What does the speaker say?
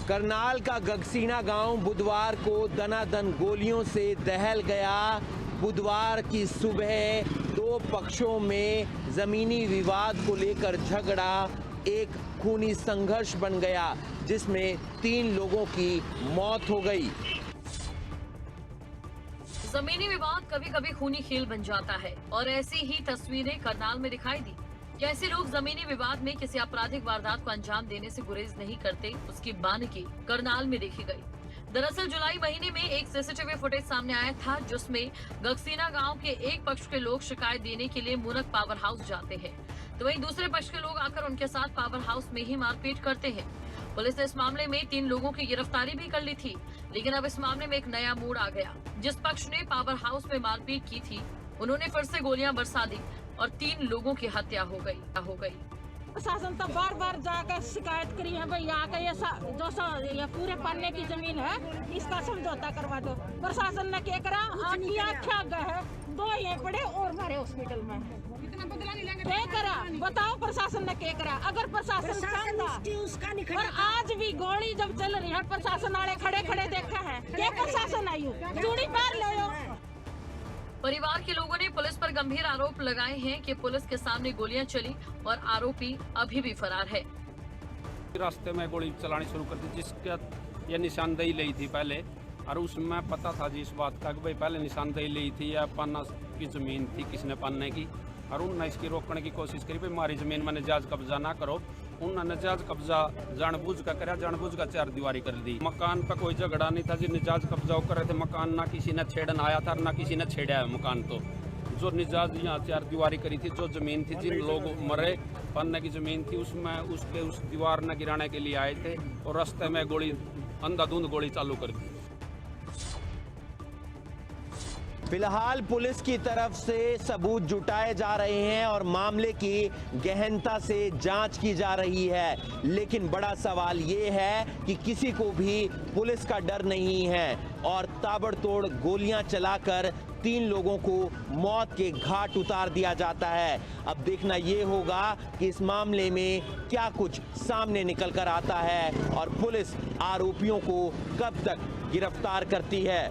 करनाल का गगसीना गांव बुधवार को दनादन गोलियों से दहल गया। बुधवार की सुबह दो पक्षों में जमीनी विवाद को लेकर झगड़ा एक खूनी संघर्ष बन गया, जिसमें 3 लोगों की मौत हो गई। जमीनी विवाद कभी कभी खूनी खेल बन जाता है और ऐसी ही तस्वीरें करनाल में दिखाई दी। कैसे लोग जमीनी विवाद में किसी आपराधिक वारदात को अंजाम देने से गुरेज नहीं करते, उसकी बानगी करनाल में देखी गई। दरअसल जुलाई महीने में एक सीसीटीवी फुटेज सामने आया था, जिसमें गगसीना गांव के एक पक्ष के लोग शिकायत देने के लिए मुनक पावर हाउस जाते हैं, तो वहीं दूसरे पक्ष के लोग आकर उनके साथ पावर हाउस में ही मारपीट करते हैं। पुलिस ने इस मामले में 3 लोगों की गिरफ्तारी भी कर ली थी, लेकिन अब इस मामले में एक नया मोड़ आ गया। जिस पक्ष ने पावर हाउस में मारपीट की थी, उन्होंने फिर से गोलियां बरसा दी और 3 लोगों की हत्या हो गई। प्रशासन तो बार बार जाकर शिकायत करी है, भाई यहाँ का ये पूरे पन्ने की जमीन है, इसका समझौता करवा दो। प्रशासन ने क्या करा, आख्या गए 2 ये पड़े और हमारे हॉस्पिटल में क्या करा, बताओ प्रशासन ने क्या करा। अगर प्रशासन चाहता, और आज भी गोली जब चल रही है, प्रशासन वाले खड़े खड़े देखा है, क्या प्रशासन आई चूड़ी पार लो। परिवार के लोगों ने पुलिस पर गंभीर आरोप लगाए हैं कि पुलिस के सामने गोलियां चली और आरोपी अभी भी फरार है। रास्ते में गोली चलानी शुरू कर दी, जिसका ये निशानदेही ली थी पहले, और उसमें पता था जी इस बात का कि भाई पहले निशानदेही ली थी या पन्ना की जमीन थी किसने पन्ने की, और उन्होंने इसकी रोकने की कोशिश करी, भाई हमारी जमीन में नजायज कब्जा ना करो। उन्होंने नजायज कब्जा जानबूझ कर कराया, जानबूझ कर 4 दीवारी कर दी। मकान पर कोई झगड़ा नहीं था जी, नजायज कब्जा कर रहे थे मकान, ना किसी ने छेड़न आया था ना किसी ने छेड़ा है मकान। तो जो निजायज यहाँ 4 दीवारी करी थी, जो जमीन थी, जिन लोग मरे पन्ने की जमीन थी, उसमें उस दीवार न गिराने के लिए आए थे और रास्ते में गोली अंधाधुंध गोली चालू कर दी। फिलहाल पुलिस की तरफ से सबूत जुटाए जा रहे हैं और मामले की गहनता से जांच की जा रही है, लेकिन बड़ा सवाल ये है कि किसी को भी पुलिस का डर नहीं है और ताबड़तोड़ गोलियां चलाकर 3 लोगों को मौत के घाट उतार दिया जाता है। अब देखना ये होगा कि इस मामले में क्या कुछ सामने निकल कर आता है और पुलिस आरोपियों को कब तक गिरफ्तार करती है।